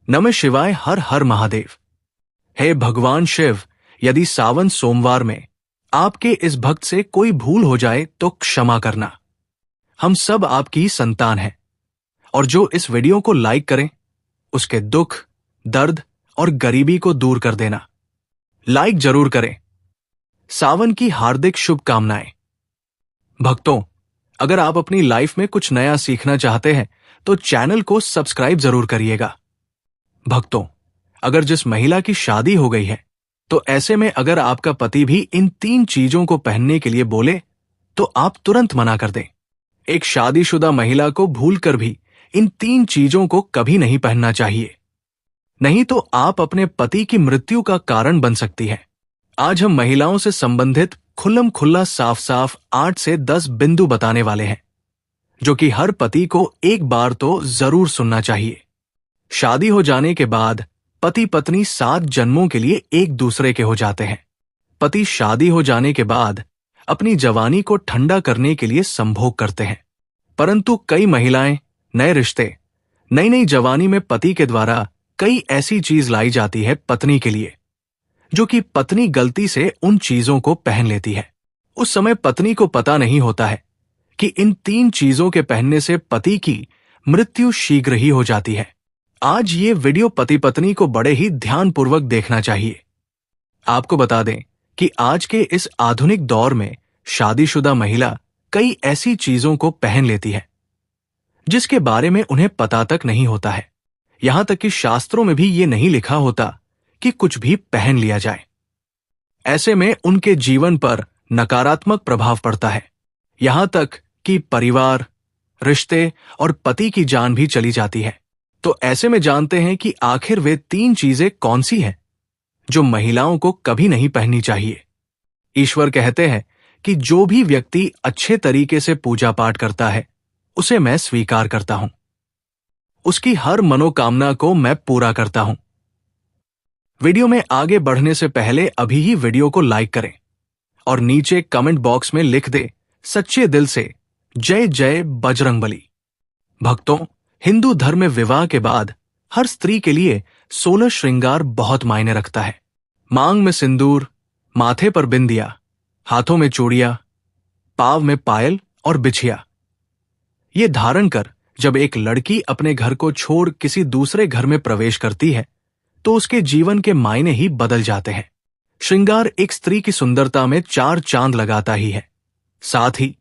नमः शिवाय। हर हर महादेव। हे भगवान शिव, यदि सावन सोमवार में आपके इस भक्त से कोई भूल हो जाए तो क्षमा करना। हम सब आपकी संतान हैं। और जो इस वीडियो को लाइक करें उसके दुख, दर्द और गरीबी को दूर कर देना। लाइक जरूर करें। सावन की हार्दिक शुभकामनाएं। भक्तों, अगर आप अपनी लाइफ में कुछ नया सीखना चाहते हैं तो चैनल को सब्सक्राइब जरूर करिएगा। भक्तों, अगर जिस महिला की शादी हो गई है तो ऐसे में अगर आपका पति भी इन 3 चीजों को पहनने के लिए बोले तो आप तुरंत मना कर दें। एक शादीशुदा महिला को भूलकर भी इन 3 चीजों को कभी नहीं पहनना चाहिए, नहीं तो आप अपने पति की मृत्यु का कारण बन सकती है। आज हम महिलाओं से संबंधित खुल्लम खुल्ला साफ साफ 8 से 10 बिंदु बताने वाले हैं जो कि हर पति को एक बार तो जरूर सुनना चाहिए। शादी हो जाने के बाद पति पत्नी 7 जन्मों के लिए एक दूसरे के हो जाते हैं। पति शादी हो जाने के बाद अपनी जवानी को ठंडा करने के लिए संभोग करते हैं, परंतु कई महिलाएं नए रिश्ते, नई नई जवानी में पति के द्वारा कई ऐसी चीज लाई जाती है पत्नी के लिए जो कि पत्नी गलती से उन चीजों को पहन लेती है। उस समय पत्नी को पता नहीं होता है कि इन 3 चीजों के पहनने से पति की मृत्यु शीघ्र ही हो जाती है। आज ये वीडियो पति पत्नी को बड़े ही ध्यानपूर्वक देखना चाहिए। आपको बता दें कि आज के इस आधुनिक दौर में शादीशुदा महिला कई ऐसी चीजों को पहन लेती है जिसके बारे में उन्हें पता तक नहीं होता है। यहां तक कि शास्त्रों में भी ये नहीं लिखा होता कि कुछ भी पहन लिया जाए। ऐसे में उनके जीवन पर नकारात्मक प्रभाव पड़ता है, यहां तक कि परिवार, रिश्ते और पति की जान भी चली जाती है। तो ऐसे में जानते हैं कि आखिर वे 3 चीजें कौन सी हैं जो महिलाओं को कभी नहीं पहननी चाहिए। ईश्वर कहते हैं कि जो भी व्यक्ति अच्छे तरीके से पूजा पाठ करता है उसे मैं स्वीकार करता हूं, उसकी हर मनोकामना को मैं पूरा करता हूं। वीडियो में आगे बढ़ने से पहले अभी ही वीडियो को लाइक करें और नीचे कमेंट बॉक्स में लिख दे सच्चे दिल से जय जय बजरंगबली। भक्तों, हिंदू धर्म में विवाह के बाद हर स्त्री के लिए 16 श्रृंगार बहुत मायने रखता है। मांग में सिंदूर, माथे पर बिंदिया, हाथों में चूड़ियां, पांव में पायल और बिछिया। ये धारण कर जब एक लड़की अपने घर को छोड़ किसी दूसरे घर में प्रवेश करती है तो उसके जीवन के मायने ही बदल जाते हैं। श्रृंगार एक स्त्री की सुंदरता में 4 चांद लगाता ही है। साथ ही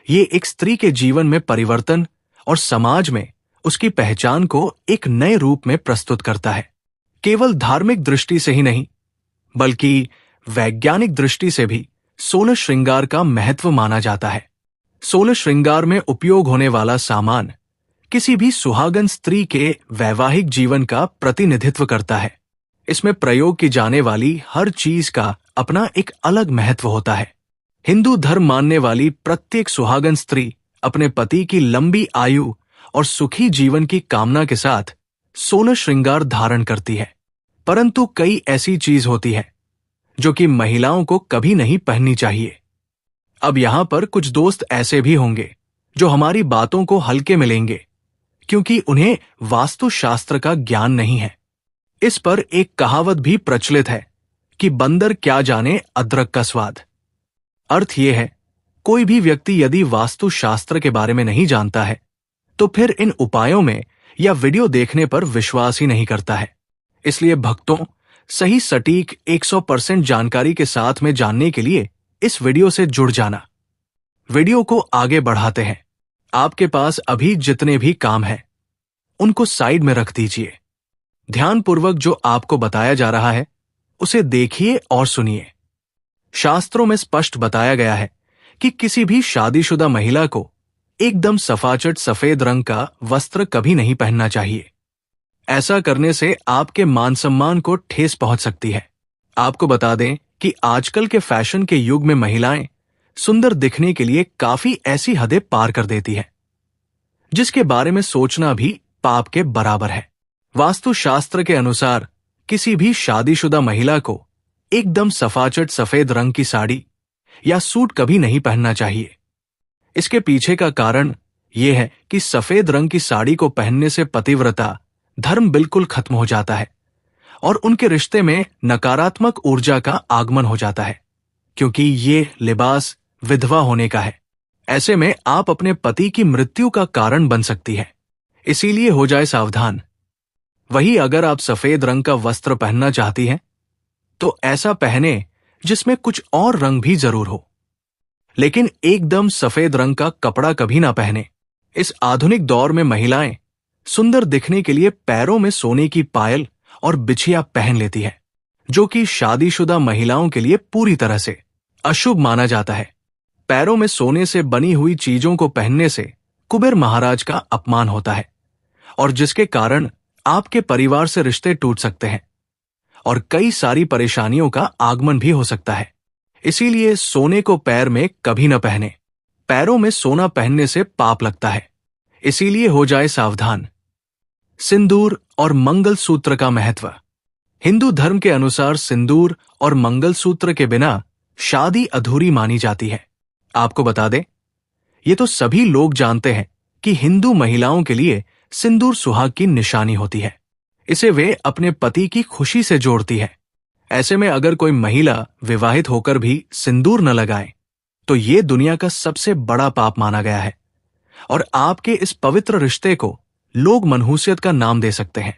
ये एक स्त्री के जीवन में परिवर्तन और समाज में उसकी पहचान को एक नए रूप में प्रस्तुत करता है। केवल धार्मिक दृष्टि से ही नहीं बल्कि वैज्ञानिक दृष्टि से भी 16 श्रृंगार का महत्व माना जाता है। 16 श्रृंगार में उपयोग होने वाला सामान किसी भी सुहागन स्त्री के वैवाहिक जीवन का प्रतिनिधित्व करता है। इसमें प्रयोग की जाने वाली हर चीज का अपना एक अलग महत्व होता है। हिंदू धर्म मानने वाली प्रत्येक सुहागन स्त्री अपने पति की लंबी आयु और सुखी जीवन की कामना के साथ 16 श्रृंगार धारण करती है, परंतु कई ऐसी चीज होती है जो कि महिलाओं को कभी नहीं पहननी चाहिए। अब यहां पर कुछ दोस्त ऐसे भी होंगे जो हमारी बातों को हल्के में लेंगे क्योंकि उन्हें वास्तुशास्त्र का ज्ञान नहीं है। इस पर एक कहावत भी प्रचलित है कि बंदर क्या जाने अदरक का स्वाद। अर्थ यह है, कोई भी व्यक्ति यदि वास्तुशास्त्र के बारे में नहीं जानता है तो फिर इन उपायों में या वीडियो देखने पर विश्वास ही नहीं करता है। इसलिए भक्तों, सही सटीक 100% जानकारी के साथ में जानने के लिए इस वीडियो से जुड़ जाना। वीडियो को आगे बढ़ाते हैं। आपके पास अभी जितने भी काम हैं उनको साइड में रख दीजिए। ध्यानपूर्वक जो आपको बताया जा रहा है उसे देखिए और सुनिए। शास्त्रों में स्पष्ट बताया गया है कि किसी भी शादीशुदा महिला को एकदम सफाचट सफेद रंग का वस्त्र कभी नहीं पहनना चाहिए। ऐसा करने से आपके मान सम्मान को ठेस पहुंच सकती है। आपको बता दें कि आजकल के फैशन के युग में महिलाएं सुंदर दिखने के लिए काफी ऐसी हदें पार कर देती है जिसके बारे में सोचना भी पाप के बराबर है। वास्तुशास्त्र के अनुसार किसी भी शादीशुदा महिला को एकदम सफाचट सफेद रंग की साड़ी या सूट कभी नहीं पहनना चाहिए। इसके पीछे का कारण यह है कि सफेद रंग की साड़ी को पहनने से पतिव्रता धर्म बिल्कुल खत्म हो जाता है और उनके रिश्ते में नकारात्मक ऊर्जा का आगमन हो जाता है, क्योंकि ये लिबास विधवा होने का है। ऐसे में आप अपने पति की मृत्यु का कारण बन सकती है, इसीलिए हो जाए सावधान। वही अगर आप सफेद रंग का वस्त्र पहनना चाहती हैं, तो ऐसा पहने जिसमें कुछ और रंग भी जरूर हो, लेकिन एकदम सफेद रंग का कपड़ा कभी ना पहने। इस आधुनिक दौर में महिलाएं सुंदर दिखने के लिए पैरों में सोने की पायल और बिछिया पहन लेती है, जो कि शादीशुदा महिलाओं के लिए पूरी तरह से अशुभ माना जाता है। पैरों में सोने से बनी हुई चीजों को पहनने से कुबेर महाराज का अपमान होता है और जिसके कारण आपके परिवार से रिश्ते टूट सकते हैं और कई सारी परेशानियों का आगमन भी हो सकता है। इसीलिए सोने को पैर में कभी न पहने। पैरों में सोना पहनने से पाप लगता है, इसीलिए हो जाए सावधान। सिंदूर और मंगलसूत्र का महत्व। हिंदू धर्म के अनुसार सिंदूर और मंगलसूत्र के बिना शादी अधूरी मानी जाती है। आपको बता दें, ये तो सभी लोग जानते हैं कि हिंदू महिलाओं के लिए सिंदूर सुहाग की निशानी होती है। इसे वे अपने पति की खुशी से जोड़ती है। ऐसे में अगर कोई महिला विवाहित होकर भी सिंदूर न लगाए तो ये दुनिया का सबसे बड़ा पाप माना गया है और आपके इस पवित्र रिश्ते को लोग मनहूसियत का नाम दे सकते हैं।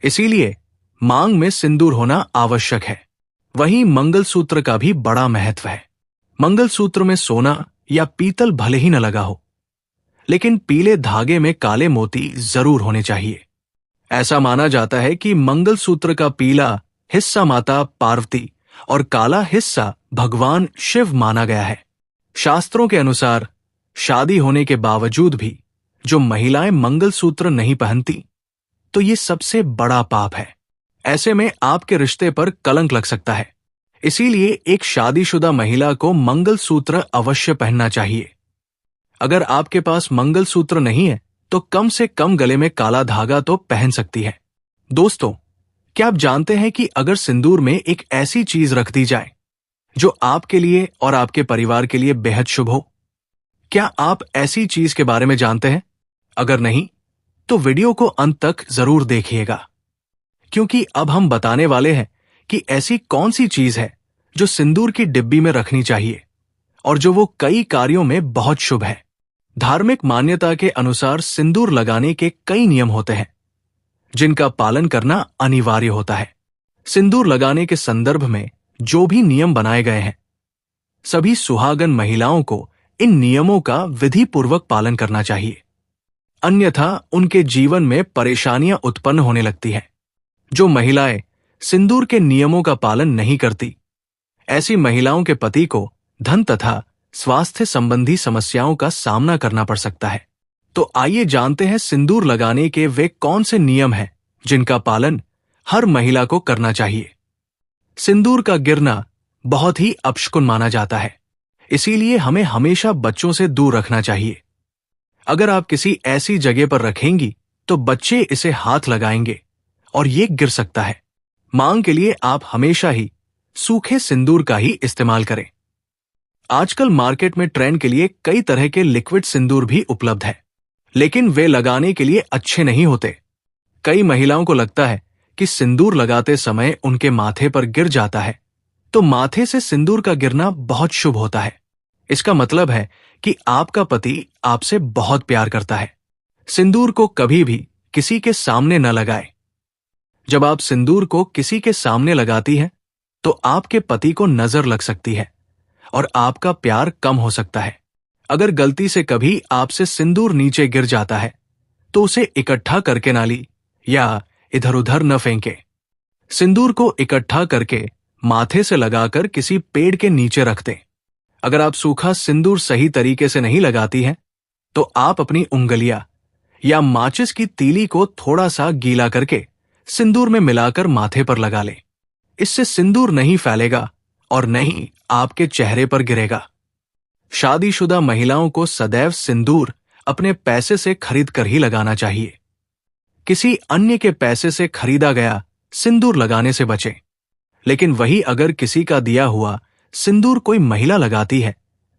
इसीलिए मांग में सिंदूर होना आवश्यक है। वहीं मंगलसूत्र का भी बड़ा महत्व है। मंगलसूत्र में सोना या पीतल भले ही न लगा हो, लेकिन पीले धागे में काले मोती जरूर होने चाहिए। ऐसा माना जाता है कि मंगलसूत्र का पीला हिस्सा माता पार्वती और काला हिस्सा भगवान शिव माना गया है। शास्त्रों के अनुसार शादी होने के बावजूद भी जो महिलाएं मंगलसूत्र नहीं पहनती, तो ये सबसे बड़ा पाप है। ऐसे में आपके रिश्ते पर कलंक लग सकता है। इसीलिए एक शादीशुदा महिला को मंगलसूत्र अवश्य पहनना चाहिए। अगर आपके पास मंगलसूत्र नहीं है तो कम से कम गले में काला धागा तो पहन सकती है। दोस्तों, क्या आप जानते हैं कि अगर सिंदूर में एक ऐसी चीज रख दी जाए जो आपके लिए और आपके परिवार के लिए बेहद शुभ हो? क्या आप ऐसी चीज के बारे में जानते हैं? अगर नहीं, तो वीडियो को अंत तक जरूर देखिएगा, क्योंकि अब हम बताने वाले हैं कि ऐसी कौन सी चीज है जो सिंदूर की डिब्बी में रखनी चाहिए और जो वो कई कार्यों में बहुत शुभ है। धार्मिक मान्यता के अनुसार सिंदूर लगाने के कई नियम होते हैं जिनका पालन करना अनिवार्य होता है। सिंदूर लगाने के संदर्भ में जो भी नियम बनाए गए हैं, सभी सुहागन महिलाओं को इन नियमों का विधि पूर्वक पालन करना चाहिए, अन्यथा उनके जीवन में परेशानियां उत्पन्न होने लगती हैं। जो महिलाएं सिंदूर के नियमों का पालन नहीं करती, ऐसी महिलाओं के पति को धन तथा स्वास्थ्य संबंधी समस्याओं का सामना करना पड़ सकता है। तो आइए जानते हैं सिंदूर लगाने के वे कौन से नियम हैं जिनका पालन हर महिला को करना चाहिए। सिंदूर का गिरना बहुत ही अपशकुन माना जाता है, इसीलिए हमें हमेशा बच्चों से दूर रखना चाहिए। अगर आप किसी ऐसी जगह पर रखेंगी तो बच्चे इसे हाथ लगाएंगे और ये गिर सकता है। मांग के लिए आप हमेशा ही सूखे सिंदूर का ही इस्तेमाल करें। आजकल मार्केट में ट्रेंड के लिए कई तरह के लिक्विड सिंदूर भी उपलब्ध है, लेकिन वे लगाने के लिए अच्छे नहीं होते। कई महिलाओं को लगता है कि सिंदूर लगाते समय उनके माथे पर गिर जाता है, तो माथे से सिंदूर का गिरना बहुत शुभ होता है। इसका मतलब है कि आपका पति आपसे बहुत प्यार करता है। सिंदूर को कभी भी किसी के सामने न लगाएं। जब आप सिंदूर को किसी के सामने लगाती हैं, तो आपके पति को नजर लग सकती है और आपका प्यार कम हो सकता है। अगर गलती से कभी आपसे सिंदूर नीचे गिर जाता है, तो उसे इकट्ठा करके ना ली या इधर उधर न फेंके। सिंदूर को इकट्ठा करके माथे से लगाकर किसी पेड़ के नीचे रख दें। अगर आप सूखा सिंदूर सही तरीके से नहीं लगाती हैं, तो आप अपनी उंगलियां या माचिस की तीली को थोड़ा सा गीला करके सिंदूर में मिलाकर माथे पर लगा लें। इससे सिंदूर नहीं फैलेगा और नहीं आपके चेहरे पर गिरेगा। शादीशुदा महिलाओं को सदैव सिंदूर अपने पैसे से खरीद कर ही लगाना चाहिए। किसी अन्य के पैसे से खरीदा गया सिंदूर लगाने से बचें। लेकिन वही अगर किसी का दिया हुआ सिंदूर कोई महिला लगाती है,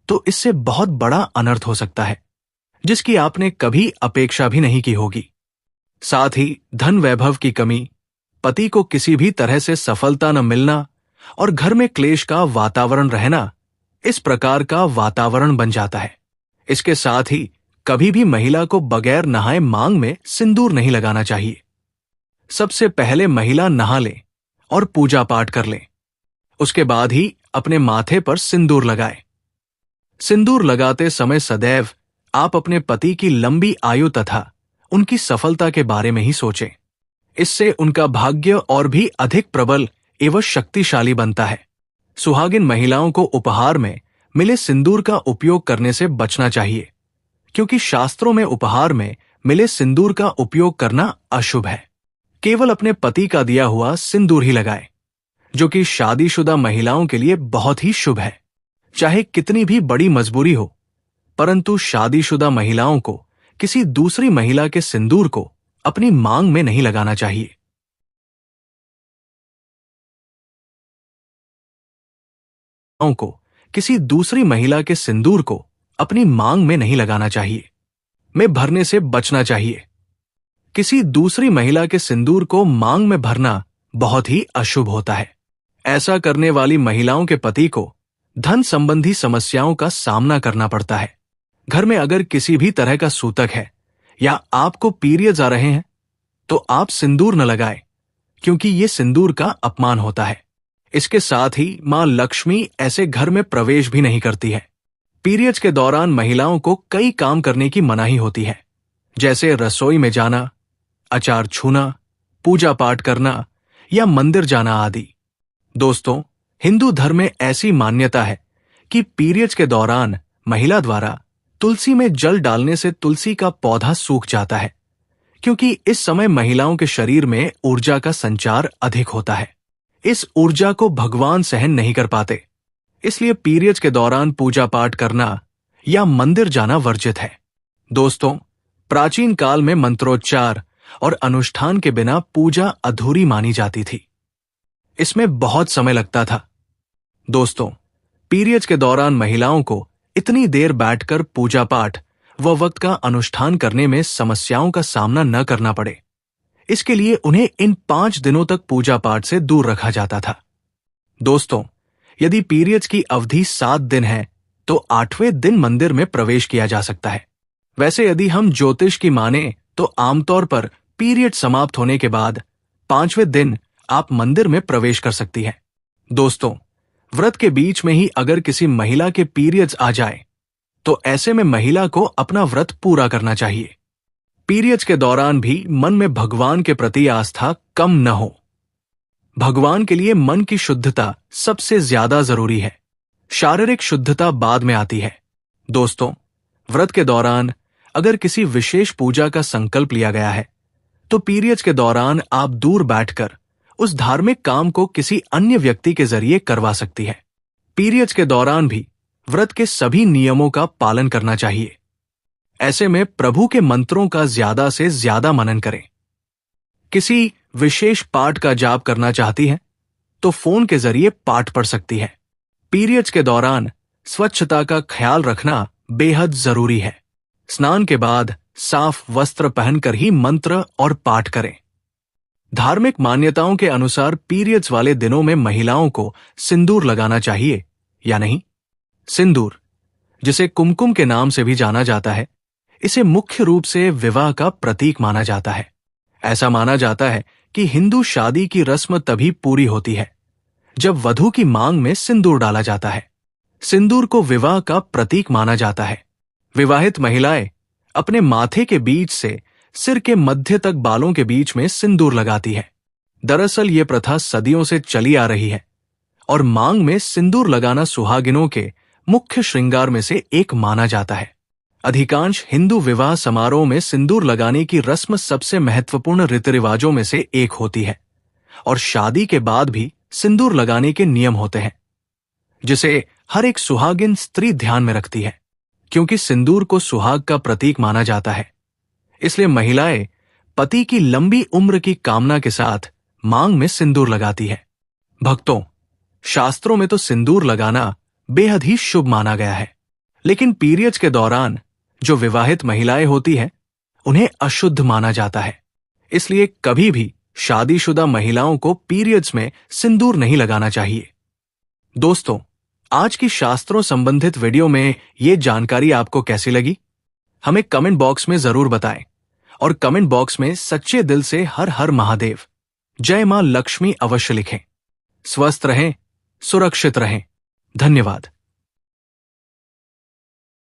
तो इससे बहुत बड़ा अनर्थ हो सकता है, जिसकी आपने कभी अपेक्षा भी नहीं की होगी। साथ ही धन वैभव की कमी, पति को किसी भी तरह से सफलता न मिलना और घर में क्लेश का वातावरण रहना, इस प्रकार का वातावरण बन जाता है। इसके साथ ही कभी भी महिला को बगैर नहाए मांग में सिंदूर नहीं लगाना चाहिए। सबसे पहले महिला नहा ले और पूजा पाठ कर ले, उसके बाद ही अपने माथे पर सिंदूर लगाए। सिंदूर लगाते समय सदैव आप अपने पति की लंबी आयु तथा उनकी सफलता के बारे में ही सोचें। इससे उनका भाग्य और भी अधिक प्रबल एवं शक्तिशाली बनता है। सुहागिन महिलाओं को उपहार में मिले सिंदूर का उपयोग करने से बचना चाहिए, क्योंकि शास्त्रों में उपहार में मिले सिंदूर का उपयोग करना अशुभ है। केवल अपने पति का दिया हुआ सिंदूर ही लगाए, जो कि शादीशुदा महिलाओं के लिए बहुत ही शुभ है। चाहे कितनी भी बड़ी मजबूरी हो, परंतु शादीशुदा महिलाओं को किसी दूसरी महिला के सिंदूर को अपनी मांग में नहीं लगाना चाहिए। को किसी दूसरी महिला के सिंदूर को अपनी मांग में नहीं लगाना चाहिए, में भरने से बचना चाहिए। किसी दूसरी महिला के सिंदूर को मांग में भरना बहुत ही अशुभ होता है। ऐसा करने वाली महिलाओं के पति को धन संबंधी समस्याओं का सामना करना पड़ता है। घर में अगर किसी भी तरह का सूतक है या आपको पीरियड्स आ रहे हैं, तो आप सिंदूर न लगाएं, क्योंकि ये सिंदूर का अपमान होता है। इसके साथ ही मां लक्ष्मी ऐसे घर में प्रवेश भी नहीं करती है। पीरियड्स के दौरान महिलाओं को कई काम करने की मनाही होती है, जैसे रसोई में जाना, अचार छूना, पूजा पाठ करना या मंदिर जाना आदि। दोस्तों, हिंदू धर्म में ऐसी मान्यता है कि पीरियड्स के दौरान महिला द्वारा तुलसी में जल डालने से तुलसी का पौधा सूख जाता है, क्योंकि इस समय महिलाओं के शरीर में ऊर्जा का संचार अधिक होता है। इस ऊर्जा को भगवान सहन नहीं कर पाते, इसलिए पीरियड्स के दौरान पूजा पाठ करना या मंदिर जाना वर्जित है। दोस्तों, प्राचीन काल में मंत्रोच्चार और अनुष्ठान के बिना पूजा अधूरी मानी जाती थी। इसमें बहुत समय लगता था। दोस्तों, पीरियड्स के दौरान महिलाओं को इतनी देर बैठकर पूजा पाठ व वक्त का अनुष्ठान करने में समस्याओं का सामना न करना पड़े, इसके लिए उन्हें इन 5 दिनों तक पूजा पाठ से दूर रखा जाता था। दोस्तों, यदि पीरियड्स की अवधि 7 दिन है, तो 8वें दिन मंदिर में प्रवेश किया जा सकता है। वैसे यदि हम ज्योतिष की माने तो आमतौर पर पीरियड समाप्त होने के बाद 5वें दिन आप मंदिर में प्रवेश कर सकती हैं। दोस्तों, व्रत के बीच में ही अगर किसी महिला के पीरियड्स आ जाए, तो ऐसे में महिला को अपना व्रत पूरा करना चाहिए। पीरियड्स के दौरान भी मन में भगवान के प्रति आस्था कम न हो। भगवान के लिए मन की शुद्धता सबसे ज्यादा जरूरी है। शारीरिक शुद्धता बाद में आती है। दोस्तों, व्रत के दौरान अगर किसी विशेष पूजा का संकल्प लिया गया है, तो पीरियड्स के दौरान आप दूर बैठकर उस धार्मिक काम को किसी अन्य व्यक्ति के जरिए करवा सकती है। पीरियड्स के दौरान भी व्रत के सभी नियमों का पालन करना चाहिए। ऐसे में प्रभु के मंत्रों का ज्यादा से ज्यादा मनन करें। किसी विशेष पाठ का जाप करना चाहती है, तो फोन के जरिए पाठ पढ़ सकती है। पीरियड्स के दौरान स्वच्छता का ख्याल रखना बेहद जरूरी है। स्नान के बाद साफ वस्त्र पहनकर ही मंत्र और पाठ करें। धार्मिक मान्यताओं के अनुसार पीरियड्स वाले दिनों में महिलाओं को सिंदूर लगाना चाहिए या नहीं? सिंदूर, जिसे कुमकुम के नाम से भी जाना जाता है, इसे मुख्य रूप से विवाह का प्रतीक माना जाता है। ऐसा माना जाता है कि हिंदू शादी की रस्म तभी पूरी होती है जब वधू की मांग में सिंदूर डाला जाता है। सिंदूर को विवाह का प्रतीक माना जाता है। विवाहित महिलाएं अपने माथे के बीच से सिर के मध्य तक बालों के बीच में सिंदूर लगाती है। दरअसल ये प्रथा सदियों से चली आ रही है और मांग में सिंदूर लगाना सुहागिनों के मुख्य श्रृंगार में से एक माना जाता है। अधिकांश हिंदू विवाह समारोह में सिंदूर लगाने की रस्म सबसे महत्वपूर्ण रीति रिवाजों में से एक होती है और शादी के बाद भी सिंदूर लगाने के नियम होते हैं, जिसे हर एक सुहागिन स्त्री ध्यान में रखती है। क्योंकि सिंदूर को सुहाग का प्रतीक माना जाता है, इसलिए महिलाएं पति की लंबी उम्र की कामना के साथ मांग में सिंदूर लगाती है। भक्तों, शास्त्रों में तो सिंदूर लगाना बेहद ही शुभ माना गया है, लेकिन पीरियड्स के दौरान जो विवाहित महिलाएं होती हैं, उन्हें अशुद्ध माना जाता है। इसलिए कभी भी शादीशुदा महिलाओं को पीरियड्स में सिंदूर नहीं लगाना चाहिए। दोस्तों, आज की शास्त्रों संबंधित वीडियो में ये जानकारी आपको कैसी लगी? हमें कमेंट बॉक्स में जरूर बताएं और कमेंट बॉक्स में सच्चे दिल से हर हर महादेव, जय मां लक्ष्मी अवश्य लिखें। स्वस्थ रहें, सुरक्षित रहें। धन्यवाद।